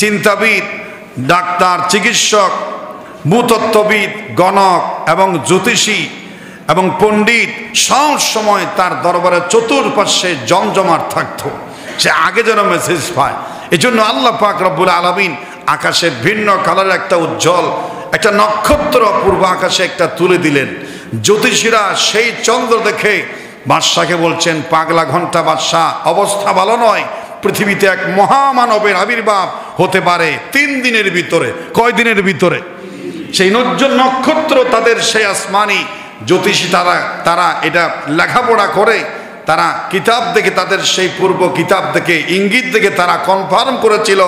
চিন্তাবিদ, ডাক্তার, চিকিৎসক, ভূতত্ত্ববিদ, গণক এবং জ্যোতিষী এবং পণ্ডিত সব সময় তার দরবারে চতুর্পার্শ্বে জমজমাট থাকতো। সে আগে যেন মেসেজ পায়। এই জন্য আল্লাহ পাক রব্বুল আলামিন আকাশে ভিন্ন কালারের একটা উজ্জ্বল একটা নক্ষত্র পূর্ব আকাশে একটা তুলে দিলেন। জ্যোতিষীরা সেই চন্দ্র দেখে বাদশাকে বলছেন, পাগলা ঘন্টা বাদশাহ, অবস্থা ভালো নয়, পৃথিবীতে এক মহামানবের আবির্ভাব হতে পারে 3 দিনের ভিতরে। কয় দিনের ভিতরে? সেই নক্ষত্র তাদের সেই আসমানি জ্যোতিষী তারা এটা লেখাপড়া করে, তারা কিতাব দেখে, তাদের সেই পূর্ব কিতাব দেখে, ইঙ্গিত দেখে তারা কনফার্ম করেছিল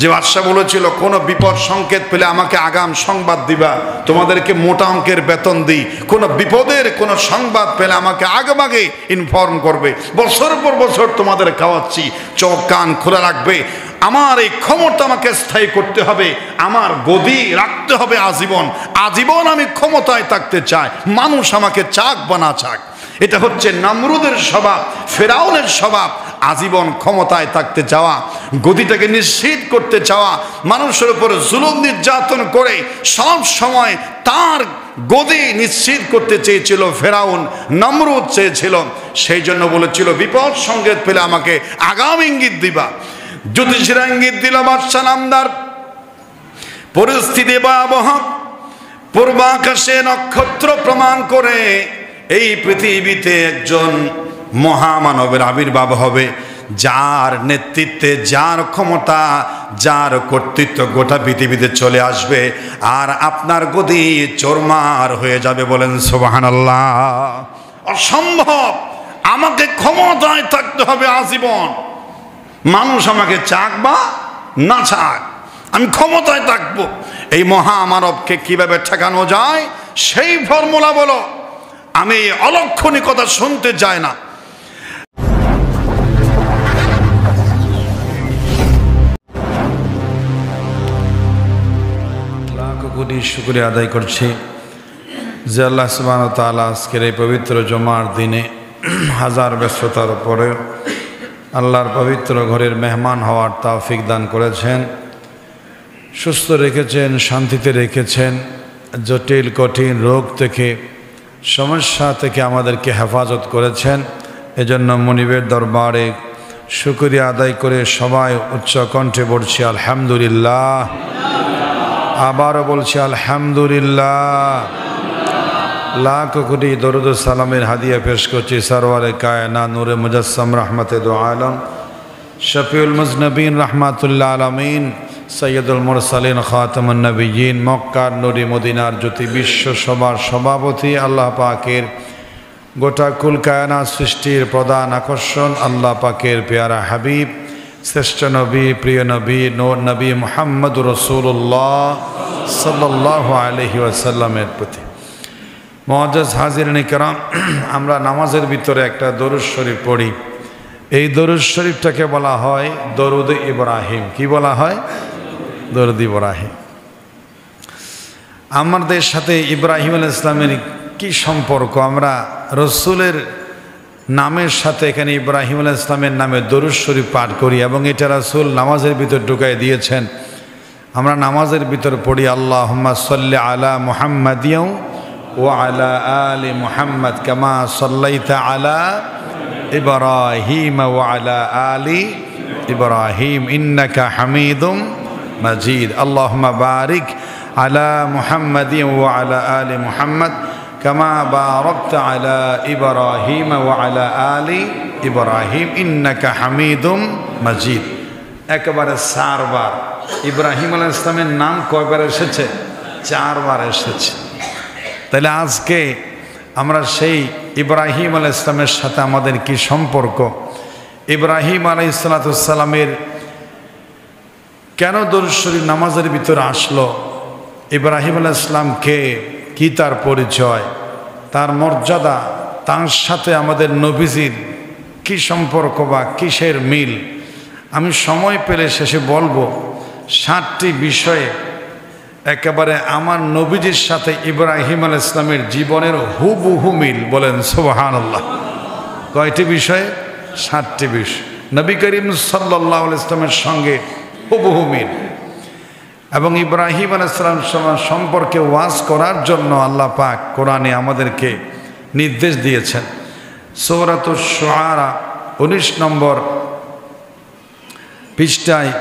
যে বাদশা বলেছিল, কোনো বিপদ সংকেত পেলে আমাকে আগাম সংবাদ দিবা, তোমাদেরকে মোটা অঙ্কের বেতন দিই, কোনো বিপদের কোনো সংবাদ পেলে আমাকে আগেভাগে ইনফর্ম করবে, বছর পর বছর তোমাদের খাওয়াচ্ছি, চোখ কান খোলা রাখবে। আমার এই ক্ষমতা আমাকে স্থায়ী করতে হবে, আমার গদি রাখতে হবে আজীবন, আজীবন আমি ক্ষমতায় থাকতে চাই, মানুষ আমাকে চাক বা না চাক। এটা হচ্ছে নমরুদের স্বভাব, ফেরাউনের স্বভাব, আজীবন ক্ষমতায় থাকতে চাওয়া, গদিটাকে নিশ্চিত করতে চাওয়া, মানুষের উপর জুলুম নির্যাতন করে সব সময় তার গদি নিশ্চিত করতে চেয়েছিল ফেরাউন, নমরুদ চেয়েছিল। সেই জন্য বলেছিল, বিপদ সংকেত পেলে আমাকে আগাম ইঙ্গিত দিবা। জ্যোতিষীরা ইঙ্গিত দিল, বাদশা নামদার। পরিস্থিতি ভয়াবহ। পূর্বাকাশে নক্ষত্র প্রমাণ করে এই পৃথিবীতে একজন মহামানবের আবির্ভাব হবে, যার নেতৃত্বে, যার ক্ষমতা, যার কর্তৃত্ব গোটা পৃথিবীতে চলে আসবে, আর আপনার গদি চোরমার হয়ে যাবে। বলেন সুবহানাল্লাহ। অসম্ভব, আমাকে ক্ষমতায় থাকতে হবে আজীবন, মানুষ আমাকে চাক বা না চাক, আমি ক্ষমতায় থাকবো। এই মহামানবকে কিভাবে ঠেকানো যায় সেই ফর্মুলা বলো। আমি অলক্ষণী কথা শুনতে চাই না। লাখ কোটি শুকরিয়া আদায় করছি যে আল্লাহ সুবহানাহু ওয়া তাআলা আজকের এই পবিত্র জুমার দিনে হাজার ব্যস্ততার পরে আল্লাহর পবিত্র ঘরের মেহমান হওয়ার তৌফিক দান করেছেন, সুস্থ রেখেছেন, শান্তিতে রেখেছেন, জটিল কঠিন রোগ থেকে, সমস্যা থেকে আমাদেরকে হেফাজত করেছেন। এজন্য মুনিবের দরবারে শুকরিয়া আদায় করে সবাই উচ্চ কণ্ঠে বলছি আলহামদুলিল্লাহ। আবারও বলছি আলহামদুলিল্লাহ। লাখ কোটি দরুদ ও সালামের হাদিয়া পেশ করছি সরওয়ারে কায়নাত নূরে মুজাসসাম রহমতে দু আলম শফিউল মুজনবিন রহমাতুল্লাহ আলামিন সৈয়দুল মুরসালিন খাতামুন নবিয়্যিন মক্কার নূরি মদিনার জ্যোতি বিশ্ব সভার সভাপতি, আল্লাহ পাকের গোটা কুল কায়নাত সৃষ্টির প্রধান আকর্ষণ, আল্লাহ পাকের পেয়ারা হাবিব, শ্রেষ্ঠ নবী, প্রিয় নবী, নূর নবী মুহাম্মদুর রাসূলুল্লাহ সাল্লাল্লাহু আলাইহি ওয়াসাল্লামের প্রতি। মুআজ্জাজ হাজিরিন কিরাম, আমরা নামাজের ভিতরে একটা দরুদ শরীফ পড়ি। এই দরুদ শরীফটাকে বলা হয় দরুদ ইব্রাহিম। কি বলা হয়? দরুদ ইব্রাহিম। আমাদের সাথে ইব্রাহিম আলাইহিস সালামের কি সম্পর্ক? আমরা রসুলের নামের সাথে এখানে ইব্রাহিম আলাইহিস সালামের নামে দরুদ শরীফ পাঠ করি এবং এটা রাসূল নামাজের ভিতর ঢুকাই দিয়েছেন। আমরা নামাজের ভিতর পড়ি আল্লাহুম্মা সাল্লি আলা মুহাম্মাদিন ওয়া আলা আলি মুহাম্মাদ কামা সাল্লাইতা আলা ইব্রাহিম ওয়া আলা আলি ইব্রাহিম ইন্নাকা হামিদুম মাজিদ। আল্লাহুম্মা বারিক আলা মুহাম্মাদিন ওয়া আলা আলি মুহাম্মাদ কামা বারাকতা আলা ইব্রাহিম ওয়া আলা আলি ইব্রাহিম ইন্নাকা হামিদুম মাজিদ। একেবারে 4 বার ইব্রাহিম আলাইহিস সালামের নাম কয়বার এসেছে? 4 বার এসেছে। তাহলে আজকে আমরা সেই ইব্রাহিম আলাইহিস সালামের সাথে আমাদের কি সম্পর্ক? ইব্রাহিম আলাইহিস সালামের কেন দরুদ শরীফ নামাজের ভিতরে আসলো? ইব্রাহিম আলাইহিস সালাম কে? কি তার পরিচয়, তার মর্যাদা, তার সাথে আমাদের নবীজির কি সম্পর্ক বা কিসের মিল? আমি সময় পেলে শেষে বলবো 7টি বিষয়ে একেবারে আমার নবীজির সাথে ইব্রাহিম আলাইহিস সালামের জীবনের হুবহু মিল। বলেন সুবহানাল্লাহ। কয়টি বিষয়ে? 7টি বিষয়। নবী করিম সাল্লাল্লাহু আলাইহি ওয়াসাল্লামের সঙ্গে হুবহু মিল। এবং ইব্রাহিম আলাইহিস সালাম সম্পর্কে ওয়াজ করার জন্য আল্লাহ পাক কোরআনে আমাদেরকে নির্দেশ দিয়েছেন। সূরাতুশ শুআরা 19 নম্বর পৃষ্ঠায়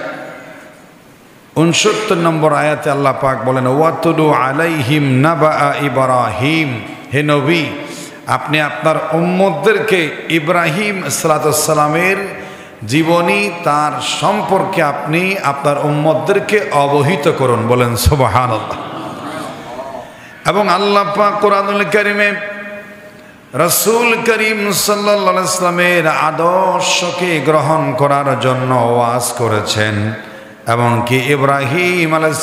69 নম্বর আয়াতে আল্লাহ পাক বলেন, ওয়াতুলু আলাইহিম নাবা ইব্রাহিম, হে নবী আপনি আপনার উম্মতদেরকে ইব্রাহিম সাল্লাল্লাহু সাল্লামের জীবনী তার সম্পর্কে আপনি আপনার উম্মতদেরকে অবহিত করুন। বলেন সুবহানাল্লাহ। এবং আল্লাহ পাক কোরআনুল কারীমে রাসূল করিম সাল্লাল্লাহু আলাইহি ওয়াসাল্লামের আদর্শকে গ্রহণ করার জন্য ওয়াজ করেছেন, এবং কি ইব্রাহিম আলাইহিস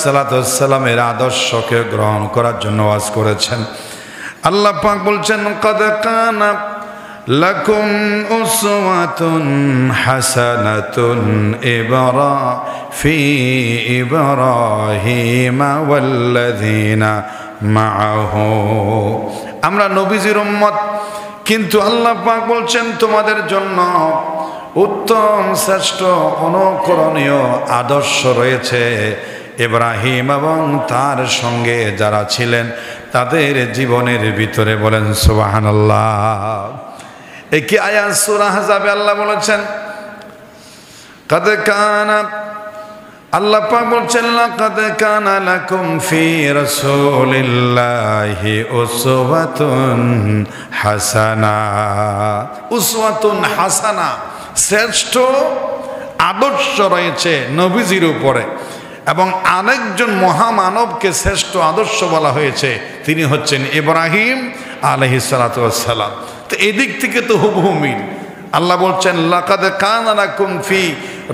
সালামের আদর্শকে গ্রহণ করার জন্য ওয়াজ করেছেন। আল্লাহ পাক বলছেন, ক্বাদ কানা লাকুম উসওয়াতুন হাসানাতুন ফি ইব্রাহিম ওয়াল্লাযিনা মাআহু। আমরা নবীজির উম্মত, কিন্তু আল্লাহ পাক বলছেন তোমাদের জন্য উত্তম শ্রেষ্ঠ অনুকরণীয় আদর্শ রয়েছে ইব্রাহিম এবং তার সঙ্গে যারা ছিলেন তাদের জীবনের ভিতরে। বলেন সুবহানাল্লাহ। একই আয়াত সূরা আহজাবে আল্লাহ বলেছেন, ক্বাদ কানা, আল্লাহ পাক বলছেন, লাকাদ কানা লাকুম ফি রাসূলিল্লাহি উসওয়াতুন হাসানা। উসওয়াতুন হাসানা, শ্রেষ্ঠ আদর্শ রয়েছে নবীজির উপরে, এবং আরেকজন মহামানবকে শ্রেষ্ঠ আদর্শ বলা হয়েছে, তিনি হচ্ছেন ইব্রাহিম আলাইহিস সালাতু ওয়াস সালাম। তো এদিক থেকে তো হুবহু মিল। আল্লাহ বলছেন, লাকাদ কানা লাকুম ফি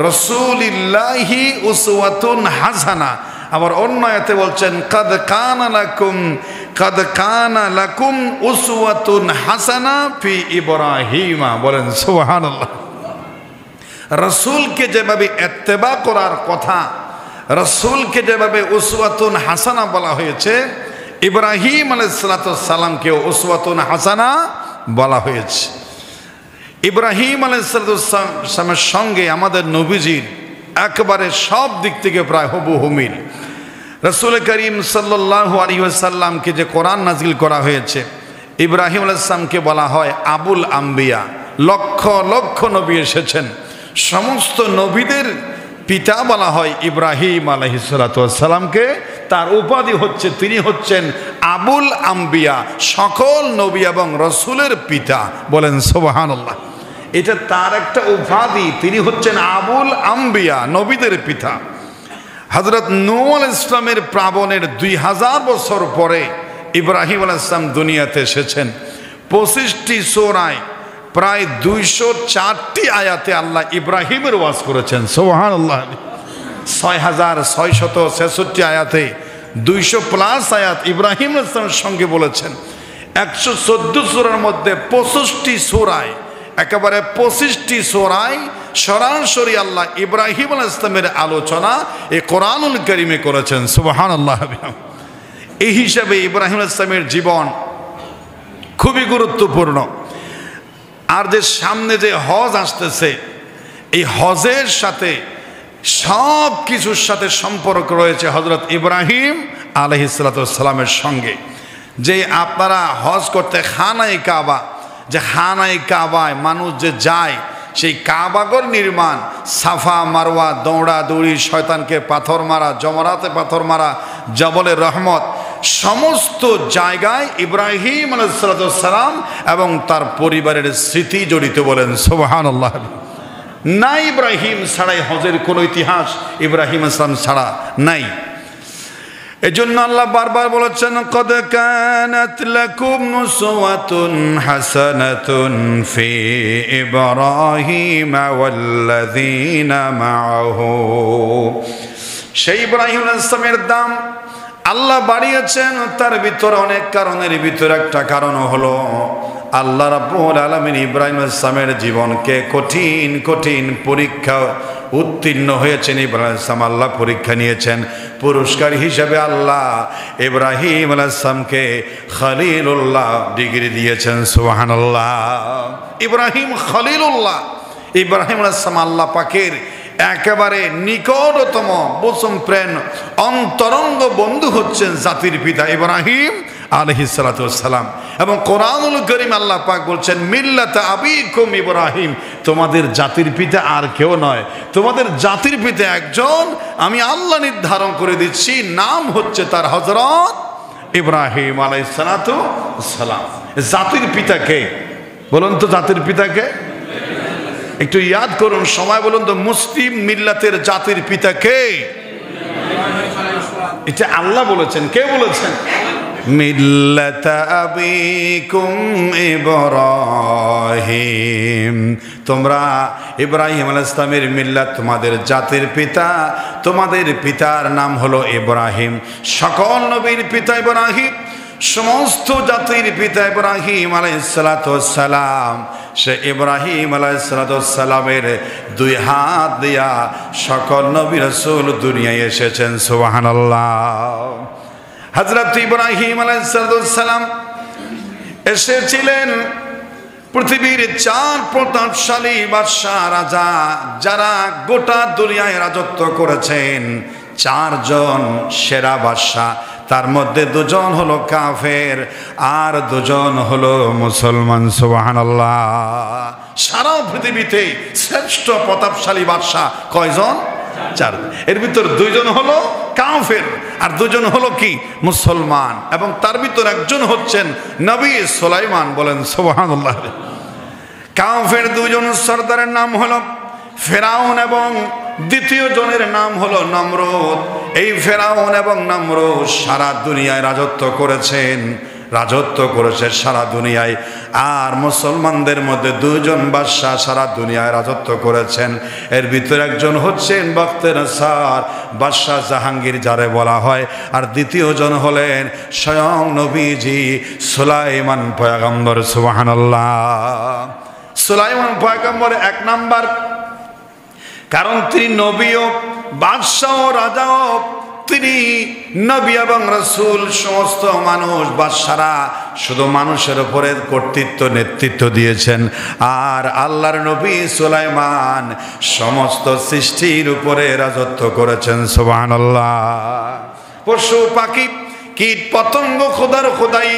রাসূলিল্লাহি উসওয়াতুন হাসানা। আবার অন্য আয়াতে বলছেন, ক্বাদ কানা লাকুম উসওয়াতুন হাসানা ফি ইব্রাহিমা। বলেন সুবহানাল্লাহ। রাসূলকে যেভাবে ইত্তেবা করার কথা, রাসূলকে যেভাবে উসওয়াতুন হাসানা বলা হয়েছে, ইব্রাহিম আলাইহিস সালামকেও উসওয়াতুন হাসানা বলা হয়েছে। ইব্রাহিম আলাইহিস সালামের সঙ্গে আমাদের নবীজির একেবারে সব দিক থেকে প্রায় হুবহু মিল। রাসূল করিম সাল্লাল্লাহু আলাইহি ওয়াসাল্লামকে যে কোরআন নাজিল করা হয়েছে, ইব্রাহিম আলাইহিস সালামকে বলা হয় আবুল আম্বিয়া। লক্ষ লক্ষ নবী এসেছেন, সমস্ত নবীদের পিতা বলা হয় ইব্রাহিম আলাইহিস সালামকে। তার উপাধি হচ্ছে, তিনি হচ্ছেন আবুল আম্বিয়া, সকল নবী এবং রসুলের পিতা। বলেন সুবহানাল্লাহ। এটা তার একটা উপাধি, তিনি হচ্ছেন আবুল আম্বিয়া, নবীদের পিতা। হযরত নূহ আলাইহিস সালামের প্লাবনের 2000 বছর পরে ইব্রাহিম আলাইহিস সালাম দুনিয়াতে এসেছেন। 25টি সূরায় প্রায় 204টি আয়াতে আল্লাহ ইব্রাহিমের ওয়াজ করেছেন। সুবহানাল্লাহ। 6666 আয়াতে 200+ আয়াত ইব্রাহিম আলাইহিস সালামের সঙ্গে বলেছেন। 114 সূরার মধ্যে 25টি সূরায়, একেবারে 25টি সূরায় সরাসরি আল্লাহ ইব্রাহিম আলাইহিস সালামের আলোচনা এই কোরআনুল কারীমে করেছেন। সুবহানাল্লাহ। এই হিসাবে ইব্রাহিম আলাইহিস সালামের জীবন খুবই গুরুত্বপূর্ণ। আর যে সামনে যে হজ আসতেছে, এই হজের সাথে সব কিছুর সাথে সম্পর্ক রয়েছে হযরত ইব্রাহিম আলাইহিস সালামের সঙ্গে। যে আপনারা হজ করতে খানায়ে কাবা, যে খানায়ে কাবায় মানুষ যে যায়, সেই কাবাগর নির্মাণ, সাফা মারওয়া, দৌড়াদৌড়ি, শয়তানকে পাথর মারা, জমরাতে পাথর মারা, জবলে রহমত, সমস্ত জায়গায় ইব্রাহিম আলাইহিস সালাম এবং তার পরিবারের স্মৃতি জড়িত। বলেন সুবহানাল্লাহ। না ইব্রাহিম ছাড়াই হজের কোনো ইতিহাস ইব্রাহিম আসলাম ছাড়া নাই। এজন্য আল্লাহ বারবার বলেছেন, ক্বাদ কানাত লাকুম উসওয়াতুন হাসানাতুন ফি ইব্রাহিম ওয়াল্লাযিনা মাআহু। সেই ইব্রাহিম আলাইহিস সালামের দাম আল্লাহ বাড়িয়েছেন। তার ভিতরে অনেক কারণের ভিতরে একটা কারণ হলো আল্লাহ রাব্বুল আলামিন ইব্রাহিম আলাইহিস সালামের জীবনকে কঠিন কঠিন পরীক্ষা উত্তীর্ণ হয়েছেন। ইব্রাহিম আলাইহিস সালাম আল্লাহ পরীক্ষা নিয়েছেন। পুরস্কার হিসেবে আল্লাহ ইব্রাহিম আলাইহিস সালামকে খলিলুল্লাহ ডিগ্রি দিয়েছেন। সুবহানাল্লাহ। ইব্রাহিম খলিলুল্লাহ। ইব্রাহিম আলাইহিস সালাম আল্লাহ পাকের একেবারে নিকটতম বসম প্রেম অন্তরঙ্গ বন্ধু হচ্ছেন জাতির পিতা ইব্রাহিম আলাইহিস সালাতু ওয়াস সালাম। এবং কোরআনুল কারীম আল্লাহ পাক বলছেন মিল্লাতা আবিকুম ইব্রাহিম, তোমাদের জাতির পিতা আর কেউ নয়, তোমাদের জাতির পিতা একজন, আমি আল্লাহ নির্ধারণ করে দিচ্ছি, নাম হচ্ছে তার হযরত ইব্রাহিম আলাইহিস সালাতু ওয়াস সালাম। জাতির পিতা কে বলুন তো? জাতির পিতা কে একটু ইয়াদ করুন, সময় বলুন তো। মুসলিম মিল্লাতের জাতির পিতা কে? এটা আল্লাহ বলেছেন। কে বলেছেন? মিল্লাতা আবিকুম ইব্রাহিম, তোমরা ইব্রাহিম আলাইহিস সালামের মিল্লাত, তোমাদের জাতির পিতা, তোমাদের পিতার নাম হলো ইব্রাহিম। সকল নবীর পিতা ইব্রাহিম, সমস্ত জাতির পিতা ইব্রাহিম আলাইহিস সালাতু ওয়াস সালাম। সে ইব্রাহিম আলাইহিস সালাতু ওয়াস সালামের দুই হাত দিয়া সকল নবী রাসূল দুনিয়ায় এসেছেন। সুবহানাল্লাহ। হযরত ইব্রাহিম আলাইহিস সালাতু ওয়াস সালাম এসেছিলেন পৃথিবীর চার প্রতাপশালী বাদশা রাজা, যারা গোটা দুনিয়ায় রাজত্ব করেছেন। চারজন সেরা বাদশা, তার মধ্যে দুজন হলো কাফের আর দুজন হলো মুসলমান। সুবহানাল্লাহ। সারা পৃথিবীতে শ্রেষ্ঠ প্রতাপশালী বাদশা কয়জন? চার। এর ভিতর দুইজন হলো কাফের আর দুজন হলো কি? মুসলমান। এবং তার ভিতর একজন হচ্ছেন নবী সুলাইমান। বলেন সুবহানাল্লাহ। কাফের দুজন সর্দারের নাম হলো ফেরাউন এবং দ্বিতীয় জনের নাম হলো নমরুদ। এই ফেরাউন এবং নমরুদ সারা দুনিয়ায় রাজত্ব করেছেন, রাজত্ব করেছে সারা দুনিয়ায়। আর মুসলমানদের মধ্যে দুজন বাদশাহ সারা দুনিয়ায় রাজত্ব করেছেন। এর ভিতরে একজন হচ্ছেন বখতের সার বাদশাহ জাহাঙ্গীর, যারে বলা হয়। আর দ্বিতীয় জন হলেন স্বয়ং নবীজি সুলাইমান পয়গম্বর। সুবহানাল্লাহ। সুলাইমান পয়গম্বর এক নাম্বার, কারণ তিনি নবীও, বাদশাহ, রাজাও। তিনি নবী এবং রাসূল। সমস্ত মানুষ, বাদশারা শুধু মানুষের উপরে কর্তৃত্ব নেতৃত্ব দিয়েছেন। আর আল্লাহর নবী সুলাইমান সমস্ত সৃষ্টির উপরে রাজত্ব করেছেন। সুবহানাল্লাহ। পশু পাখি, কীট পতঙ্গ, খোদার খোদাই,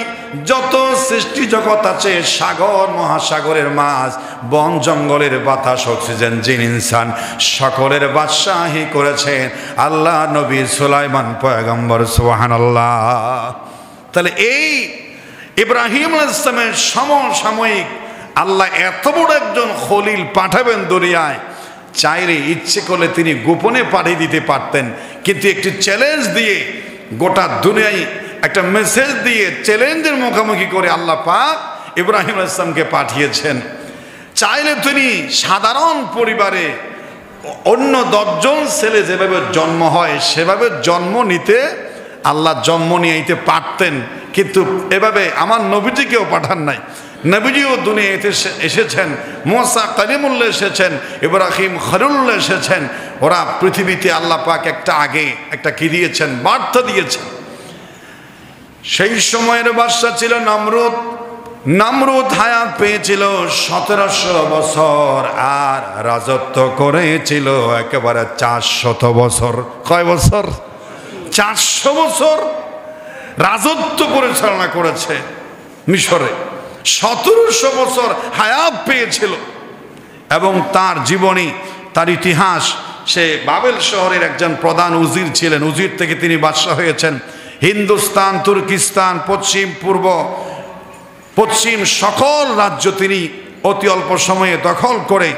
যত সৃষ্টি জগৎ আছে, সাগর মহাসাগরের মাছ, বন জঙ্গলের বাতাস, অক্সিজেন, জিন ইনসান, সকলের বাদশাহী করেছেন আল্লাহ নবী সুলাইমান পয়গম্বর। সুবহানাল্লাহ। তাহলে এই ইব্রাহিম আলাইহিস সালামের সমসাময়িক আল্লাহ এত বড় একজন খলিল পাঠাবেন দুনিয়ায়, চাইলে ইচ্ছে করলে তিনি গোপনে পাঠিয়ে দিতে পারতেন, কিন্তু একটি চ্যালেঞ্জ দিয়ে, গোটা দুনিয়ায় একটা মেসেজ দিয়ে, চ্যালেঞ্জের মুখোমুখি করে আল্লাহ পাক ইব্রাহিম আলাইহিস সালামকে পাঠিয়েছেন। চাইলে তিনি সাধারণ পরিবারে অন্য 10 জন ছেলে যেভাবে জন্ম হয় সেভাবে জন্ম নিতে, আল্লাহ জন্ম নিয়ে নিতে পারতেন, কিন্তু এভাবে আমার নবীজিকেও পাঠান নাই। নবীজিও দুনিয়াতে এসেছেন, মুসা কালিমুল্লাহ এসেছেন, ইব্রাহিম খলিলুল্লাহ এসেছেন। ওরা পৃথিবীতে আল্লাহ পাক একটা আগে একটা কি দিয়েছেন? বার্তা দিয়েছেন। সেই সময়ের বাদশা ছিল নমরুদ। নমরুদ হায়াত পেয়েছিল 1700 বছর আর রাজত্ব করেছিল একেবারে 400 বছর। কয় বছর? 400 বছর রাজত্ব পরিচালনা করেছে মিশরে। 1700 বছর হায়াত পেয়েছিল। এবং তার জীবনী, তার ইতিহাস, সে বাবেল শহরের একজন প্রধান উজির ছিলেন। উজির থেকে তিনি বাদশা হয়েছেন। হিন্দুস্তান, তুর্কিস্তান, পশ্চিম, পূর্ব, পশ্চিম সকল রাজ্য তিনি অতি অল্প সময়ে দখল করে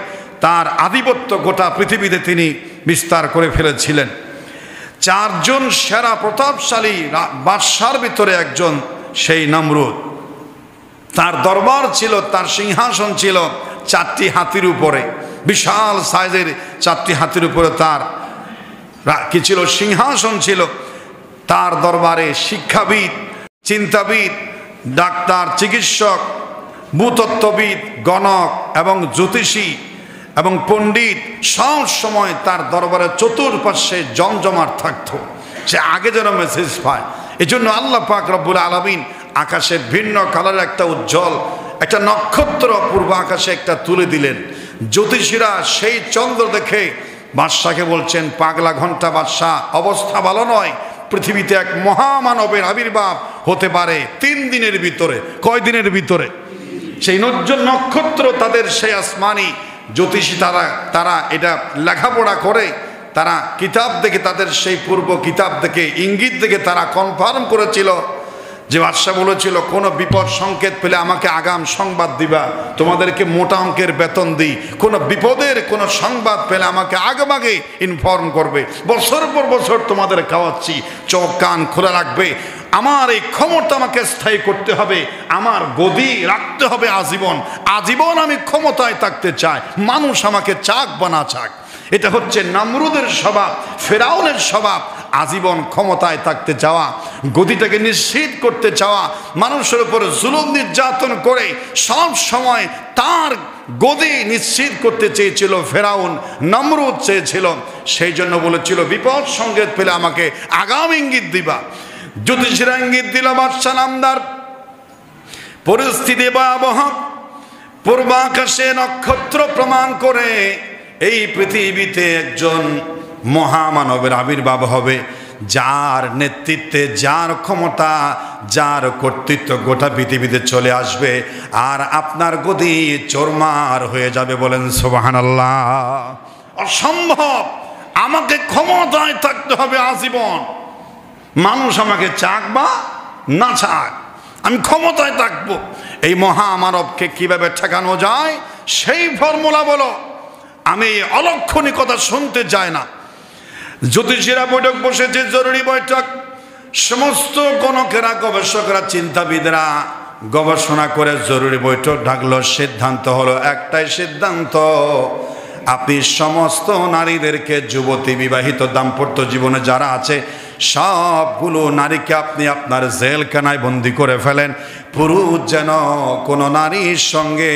তার আধিপত্য গোটা পৃথিবীতে তিনি বিস্তার করে ফেলেছিলেন। 4 জন সেরা প্রতাপশালী বাদশার ভিতরে একজন সেই নমরুদ। তার দরবার ছিল, তার সিংহাসন ছিল 4টি হাতির উপরে, বিশাল সাইজের 4টি হাতির উপরে তার কি ছিল? সিংহাসন ছিল। তার দরবারে শিক্ষাবিদ, চিন্তাবিদ, ডাক্তার, চিকিৎসক, ভূতত্ত্ববিদ, গণক এবং জ্যোতিষী এবং পণ্ডিত সব সময় তার দরবারে চতুর্পার্শ্বে জমজমাট থাকতো। সে আগে যেন মেসেজ পায়। এই জন্য আল্লাহ পাক রব্বুল আলামিন আকাশে ভিন্ন কালারের একটা উজ্জ্বল একটা নক্ষত্র পূর্ব আকাশে একটা তুলে দিলেন। জ্যোতিষীরা সেই চন্দ্র দেখে বাদশাকে বলছেন, পাগলা ঘন্টা বাদশাহ, অবস্থা ভালো নয়, পৃথিবীতে এক মহামানবের আবির্ভাব হতে পারে 3 দিনের ভিতরে। কয় দিনের ভিতরে? সেই নক্ষত্র তাদের সেই আসমানি জ্যোতিষী তারা এটা লেখাপড়া করে, তারা কিতাব দেখে, তাদের সেই পূর্ব কিতাব দেখে, ইঙ্গিত দেখে তারা কনফার্ম করেছিল যে বাদশা বলেছিল কোনো বিপদ সংকেত পেলে আমাকে আগাম সংবাদ দিবা, তোমাদেরকে মোটা অঙ্কের বেতন দিই, কোনো বিপদের কোনো সংবাদ পেলে আমাকে আগেভাগে ইনফর্ম করবে, বছর পর বছর তোমাদের খাওয়াচ্ছি, চোখ কান খোলা রাখবে, আমার এই ক্ষমতা আমাকে স্থায়ী করতে হবে, আমার গদি রাখতে হবে আজীবন, আজীবন আমি ক্ষমতায় থাকতে চাই, মানুষ আমাকে চাক বা না চাক। এটা হচ্ছে নমরুদের স্বভাব, ফেরাউনের স্বভাব, আজীবন ক্ষমতায় থাকতে চাওয়া, গদিটাকে নিশ্চিত করতে চাওয়া, মানুষের উপর জুলুম নির্যাতন করে সব সময় তার গদি নিশ্চিত করতে চেয়েছিল ফেরাউন, নমরুদ চেয়েছিল। সেই জন্য বলেছিল বিপদ সংকেত পেলে আমাকে আগাম ইঙ্গিত দিবা। জ্যোতিষীরা ইঙ্গিত দিল, বাদশা নামদার। পরিস্থিতি ভয়াবহ, পূর্বাকাশে নক্ষত্র প্রমাণ করে এই পৃথিবীতে একজন মহামানবের আবির্ভাব হবে, যার নেতৃত্বে, যার ক্ষমতা, যার কর্তৃত্ব গোটা পৃথিবীতে চলে আসবে, আর আপনার গদি চোরমার হয়ে যাবে। বলেন সুবহানাল্লাহ। অসম্ভব, আমাকে ক্ষমতায় থাকতে হবে আজীবন, মানুষ আমাকে চাক বা না চাক, আমি ক্ষমতায় থাকবো। এই মহামানবকে কিভাবে ঠেকানো যায় সেই ফর্মুলা বলো। আমি অলক্ষণী কথা শুনতে চাই না। জ্যোতিষীরা বৈঠক বসেছে, জরুরি বৈঠক। সমস্ত গণকেরা, গবেষকরা, চিন্তাবিদরা গবেষণা করে জরুরি বৈঠক ডাকলো। সিদ্ধান্ত হলো একটাই সিদ্ধান্ত, আপনি সমস্ত নারীদেরকে, যুবতী, বিবাহিত, দাম্পত্য জীবনে যারা আছে সবগুলো নারীকে আপনি আপনার জেলখানায় বন্দি করে ফেলেন। পুরুষ যেন কোনো নারীর সঙ্গে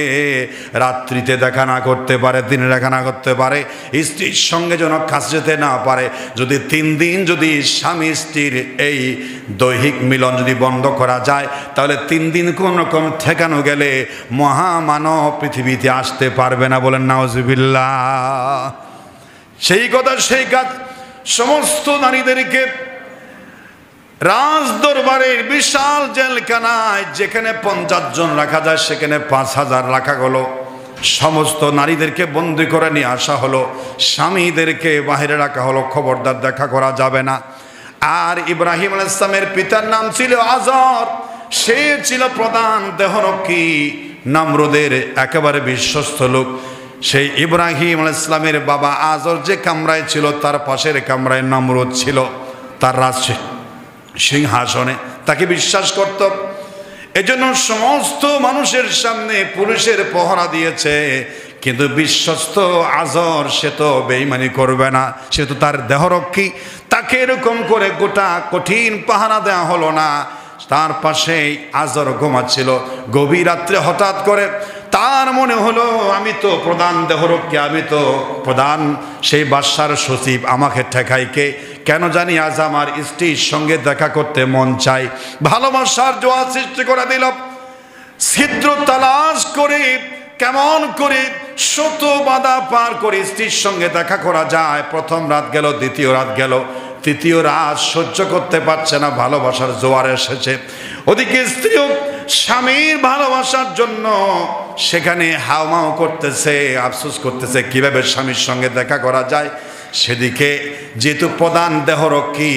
রাত্রিতে দেখা না করতে পারে, দিনে দেখা না করতে পারে, স্ত্রীর সঙ্গে যেন কাজ যেতে না পারে। যদি 3 দিন যদি স্বামী স্ত্রীর এই দৈহিক মিলন যদি বন্ধ করা যায়, তাহলে 3 দিন কোন রকম ঠেকানো গেলে মহামানব পৃথিবীতে আসতে পারবে না। বলেন নাউজুবিল্লাহ। সেই কথা, সেই কাজ। সমস্ত নারীদেরকে রাজ দরবারের বিশাল জেলখানায়, যেখানে 50 জন রাখা যায় সেখানে 5000 রাখা হলো। সমস্ত নারীদেরকে বন্দি করে নিয়ে আসা হলো, স্বামীদেরকে বাহিরে রাখা হলো, খবরদার দেখা করা যাবে না। আর ইব্রাহিম আলাইহিস সালামের পিতার নাম ছিল আজর, সে ছিল প্রধান দেহরক্ষী, নমরুদের একেবারে বিশ্বস্ত লোক। সেই ইব্রাহিম আলাইহিস সালামের বাবা আজর যে কামরায় ছিল, তার পাশের কামরায় নমরুদ ছিল, তার রাজ সিংহাসনে, তাকে বিশ্বাস করত। এজন্য সমস্ত মানুষের সামনে পুলিশের পহরা দিয়েছে, কিন্তু বিশ্বস্ত আজর সে তো বেঈমানি করবে না, সে তো তার দেহরক্ষী, তাকে এরকম করে গোটা কঠিন পাহারা দেওয়া হলো না। তার পাশেই আজর ঘুমাচ্ছিল। গভীর রাত্রে হঠাৎ করে তার মনে হলো, আমি তো প্রধান দেহরক্ষী, আমি তো প্রধান সেই বাদশার সচিব, আমাকে ঠেকাই কে? কেন জানি আজ আমার স্ত্রীর সঙ্গে দেখা করতে মন চাই। ভালোবাসার জোয়ার সৃষ্টি করে দিল। ছিদ্র তালাশ করে কেমন করে শত বাধা পার করে স্ত্রীর সঙ্গে দেখা করা যায়। প্রথম রাত গেল, দ্বিতীয় রাত গেল, তৃতীয় রাত সহ্য করতে পারছে না, ভালোবাসার জোয়ার এসেছে। ওদিকে স্ত্রীও স্বামীর ভালোবাসার জন্য সেখানে হাওমাও করতেছে, আফসোস করতেছে কিভাবে স্বামীর সঙ্গে দেখা করা যায়। সেদিকে যেহেতু প্রধান দেহরক্ষী,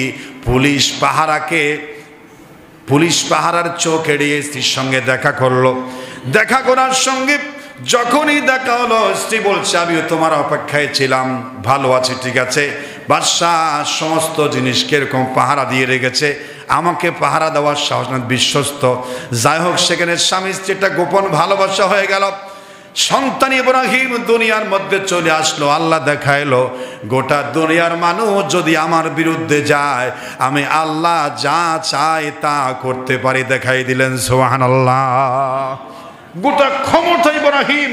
পুলিশ পাহারার চোখ এড়িয়ে স্ত্রীর সঙ্গে দেখা করলো। দেখা করার সঙ্গে যখনই দেখা হলো, স্ত্রী বলছে, আমিও তোমার অপেক্ষায় ছিলাম, ভালো আছি, ঠিক আছে। বাদশাহ সমস্ত জিনিস কিরকম পাহারা দিয়ে রেখেছে, আমাকে পাহারা দেওয়ার সাহস না, বিশ্বস্ত। যাই হোক, সেখানে স্বামী স্ত্রীটা গোপন ভালোবাসা হয়ে গেল। সন্তান ইব্রাহিম দুনিয়ার মধ্যে চলে আসলো। আল্লাহ দেখাইলো, গোটা দুনিয়ার মানুষ যদি আমার বিরুদ্ধে যায়, আমি আল্লাহ যা চাই তা করতে পারি। দেখাই দিলেন সুবহানাল্লাহ। গোটা ক্ষমতা ইব্রাহিম